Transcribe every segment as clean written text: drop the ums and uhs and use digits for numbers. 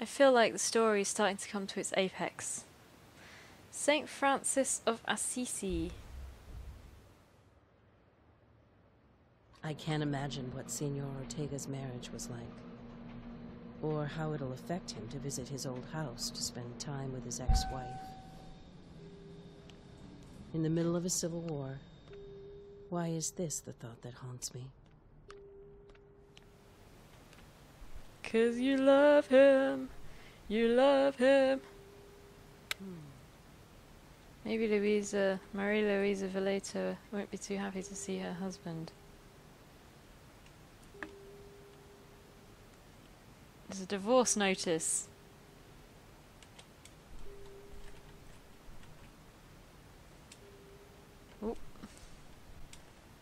I feel like the story is starting to come to its apex. Saint Francis of Assisi. I can't imagine what Senor Ortega's marriage was like, or how it'll affect him to visit his old house to spend time with his ex-wife. In the middle of a civil war, why is this the thought that haunts me? 'Cause you love him. You love him. Maybe Marie Louisa Vallejo won't be too happy to see her husband. There's a divorce notice. Oop.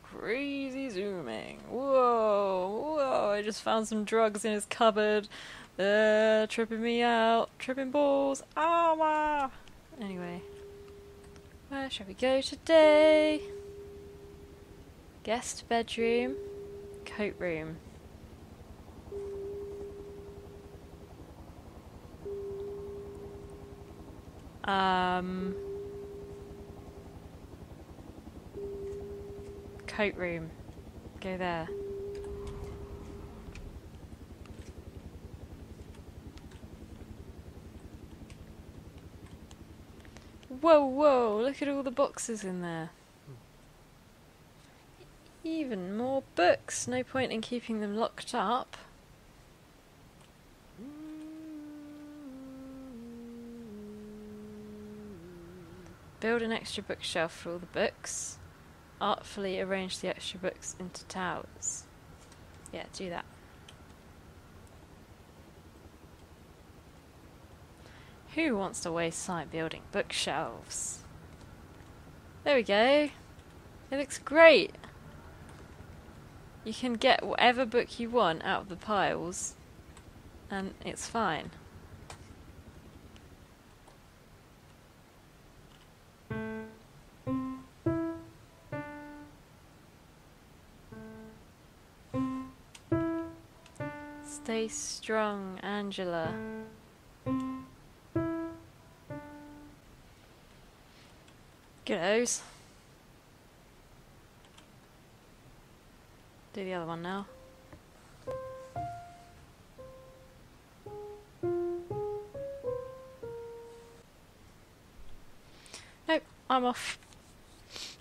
Crazy zooming. Whoa, whoa, I just found some drugs in his cupboard. They're tripping me out. Tripping balls. Ah, wow. Anyway. Where shall we go today? Guest bedroom. Coat room. Coat room. Go there. Whoa, whoa, look at all the boxes in there. Even more books. No point in keeping them locked up. Build an extra bookshelf for all the books. Artfully arrange the extra books into towers. Yeah, do that. Who wants to waste time building bookshelves? There we go. It looks great. You can get whatever book you want out of the piles, and it's fine. Stay strong, Angela. Kiddos. Do the other one now. Nope, I'm off.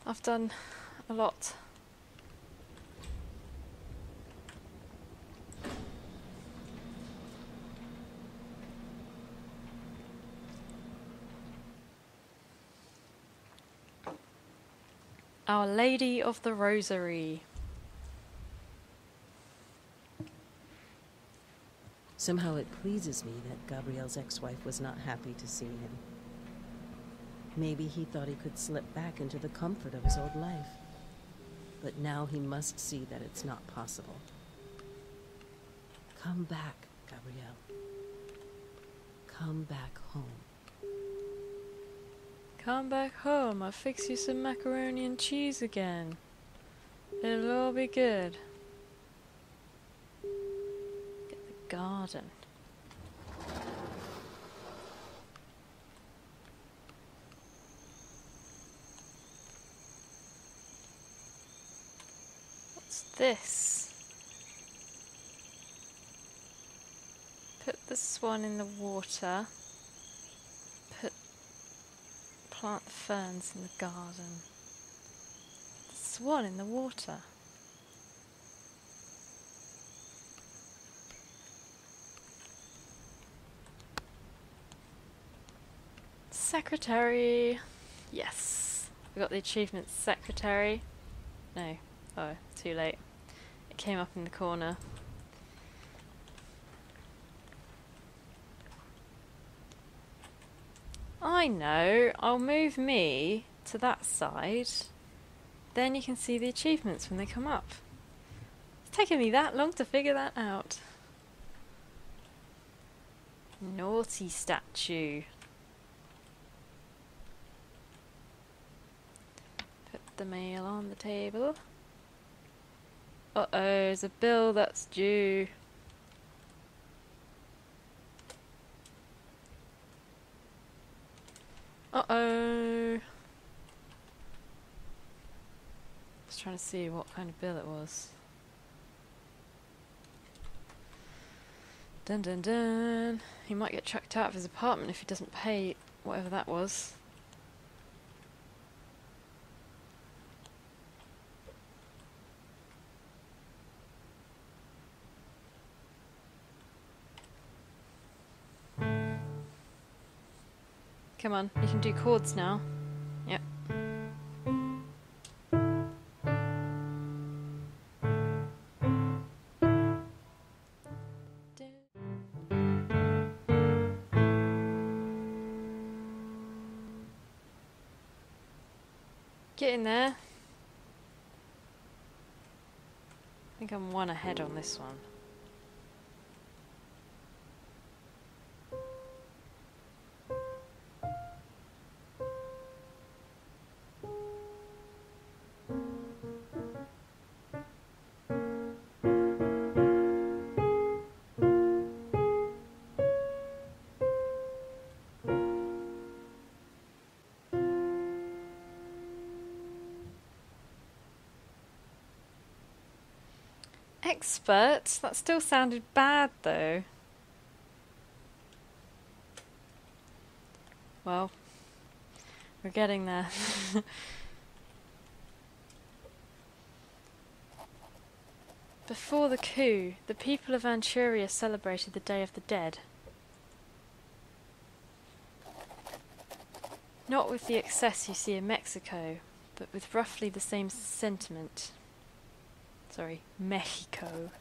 I've done a lot. Our Lady of the Rosary. Somehow it pleases me that Gabrielle's ex-wife was not happy to see him. Maybe he thought he could slip back into the comfort of his old life. But now he must see that it's not possible. Come back, Gabrielle. Come back home. Come back home, I'll fix you some macaroni and cheese again. It'll all be good. Get the garden. What's this? Put the swan in the water. Plant the ferns in the garden. The swan in the water. Secretary. Yes. We got the achievement secretary. No. Oh, too late. It came up in the corner. I know, I'll move me to that side, then you can see the achievements when they come up. It's taken me that long to figure that out. Naughty statue. Put the mail on the table. Uh-oh, there's a bill that's due. Uh-oh. Just trying to see what kind of bill it was. Dun dun dun. He might get chucked out of his apartment if he doesn't pay whatever that was. Come on, you can do chords now. Yep. Get in there. I think I'm one ahead on this one. Expert? That still sounded bad though. Well, we're getting there. Before the coup, the people of Manchuria celebrated the Day of the Dead. Not with the excess you see in Mexico, but with roughly the same sentiment. Sorry, Mexico.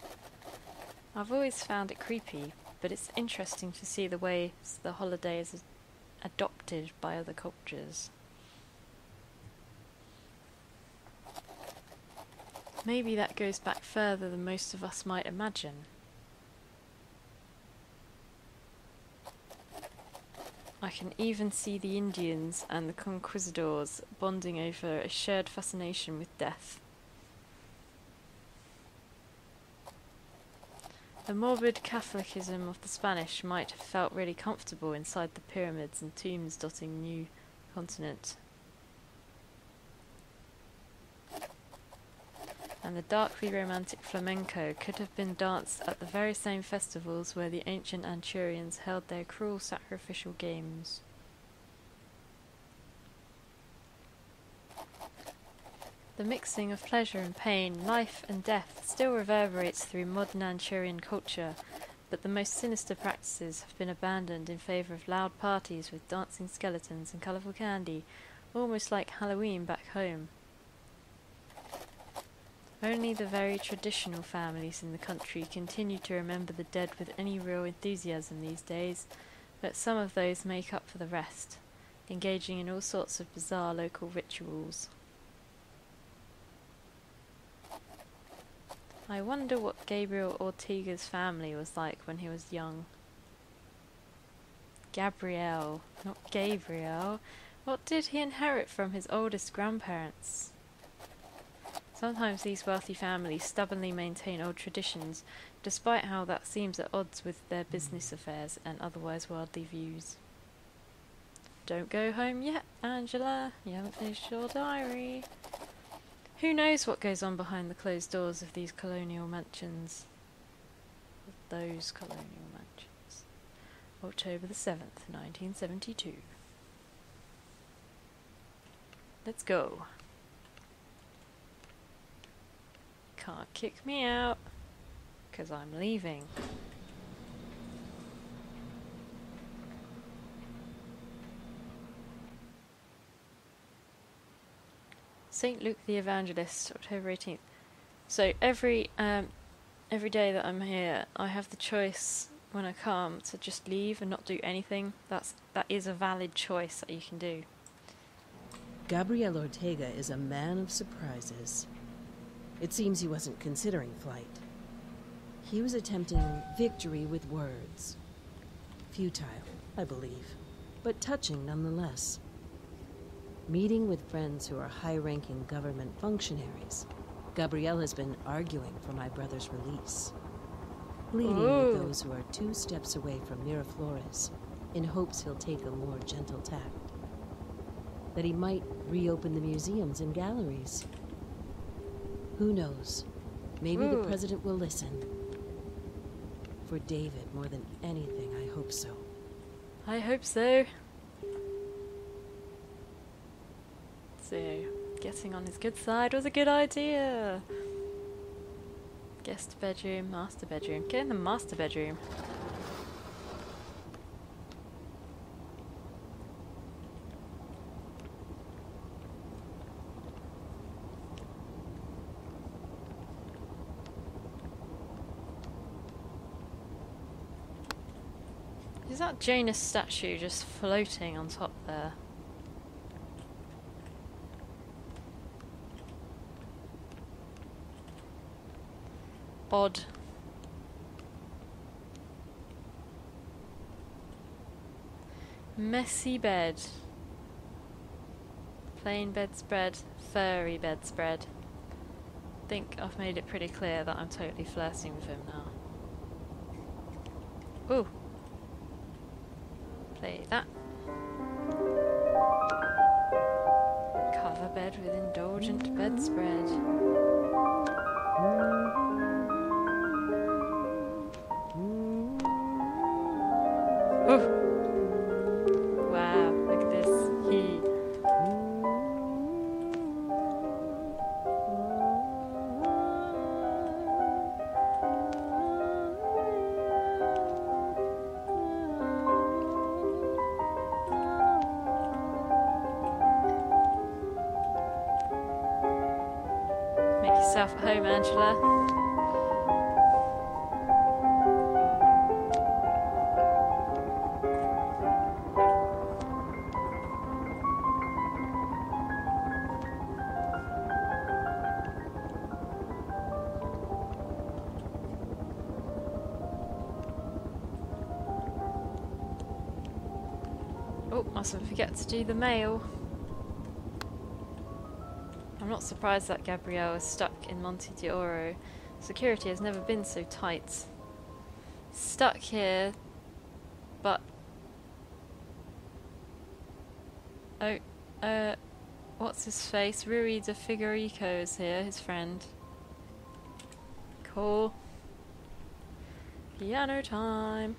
I've always found it creepy, but it's interesting to see the way the holiday is adopted by other cultures. Maybe that goes back further than most of us might imagine. I can even see the Indians and the conquistadors bonding over a shared fascination with death. The morbid Catholicism of the Spanish might have felt really comfortable inside the pyramids and tombs dotting the new continent. And the darkly romantic flamenco could have been danced at the very same festivals where the ancient Anchurians held their cruel sacrificial games. The mixing of pleasure and pain, life and death still reverberates through modern Anchurian culture, but the most sinister practices have been abandoned in favour of loud parties with dancing skeletons and colourful candy, almost like Halloween back home. Only the very traditional families in the country continue to remember the dead with any real enthusiasm these days, but some of those make up for the rest, engaging in all sorts of bizarre local rituals. I wonder what Gabriel Ortega's family was like when he was young. Gabriel, not Gabriel. What did he inherit from his oldest grandparents? Sometimes these wealthy families stubbornly maintain old traditions, despite how that seems at odds with their business affairs and otherwise worldly views. Don't go home yet, Angela. You haven't finished your diary. Who knows what goes on behind the closed doors of these colonial mansions? Of those colonial mansions. October the 7th, 1972. Let's go. Can't kick me out, 'cause I'm leaving. St. Luke the Evangelist, October 18th. So every day that I'm here, I have the choice when I come to just leave and not do anything. That is a valid choice that you can do. Gabriel Ortega is a man of surprises. It seems he wasn't considering flight. He was attempting victory with words. Futile, I believe, but touching nonetheless. Meeting with friends who are high-ranking government functionaries, Gabriel has been arguing for my brother's release. Pleading with those who are 2 steps away from Miraflores, in hopes he'll take a more gentle tack. that he might reopen the museums and galleries. Who knows? Maybe the Ooh. president will listen. For David, more than anything, I hope so. I hope so. So, getting on his good side was a good idea. Guest bedroom, master bedroom. Get in the master bedroom. Is that Janus statue just floating on top there? Odd. Messy bed. Plain bedspread, furry bedspread. Think I've made it pretty clear that I'm totally flirting with him now. Ooh. Play that. Cover bed with indulgent bedspread. Ooh. Wow, look at this. Make yourself at home, Angela. Oh, mustn't forget to do the mail. I'm not surprised that Gabrielle is stuck in Monte d'Oro. Security has never been so tight. Stuck here, but... Oh, what's his face? Rui de Figarico is here, his friend. Cool. Piano time.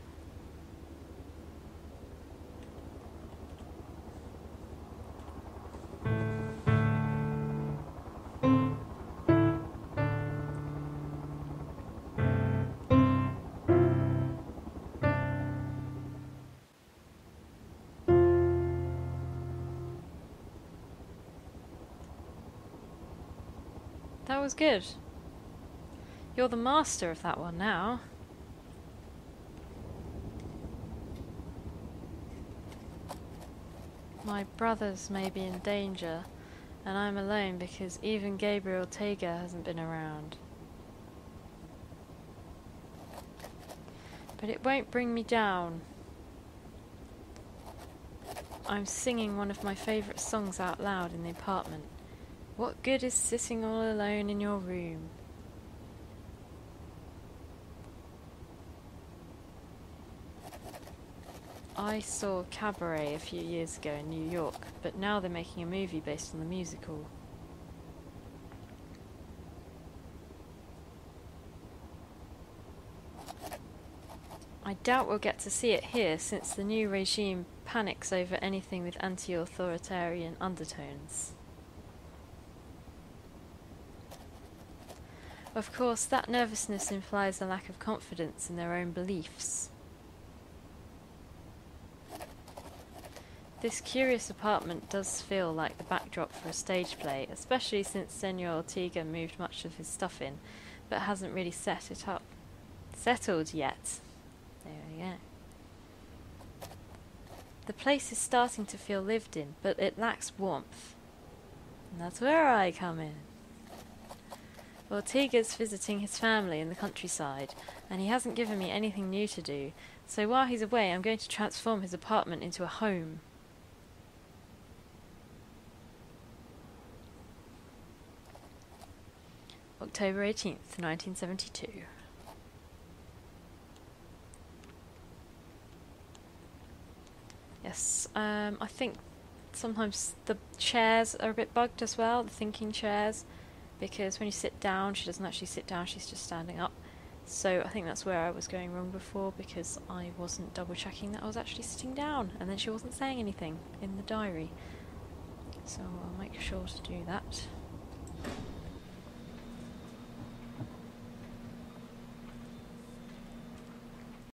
That was good. You're the master of that one now. My brothers may be in danger, and I'm alone because even Gabriel Tega hasn't been around. But it won't bring me down. I'm singing one of my favourite songs out loud in the apartment. What good is sitting all alone in your room? I saw Cabaret a few years ago in New York, but now they're making a movie based on the musical. I doubt we'll get to see it here since the new regime panics over anything with anti-authoritarian undertones. Of course, that nervousness implies a lack of confidence in their own beliefs. This curious apartment does feel like the backdrop for a stage play, especially since Senor Ortega moved much of his stuff in, but hasn't really settled yet. There we go. The place is starting to feel lived in, but it lacks warmth. And that's where I come in. Ortega's visiting his family in the countryside, and he hasn't given me anything new to do, so while he's away I'm going to transform his apartment into a home. October 18th, 1972. Yes, I think sometimes the chairs are a bit bugged as well, the thinking chairs, because when you sit down, she doesn't actually sit down, she's just standing up. So I think that's where I was going wrong before, because I wasn't double checking that I was actually sitting down, and then she wasn't saying anything in the diary. So I'll make sure to do that.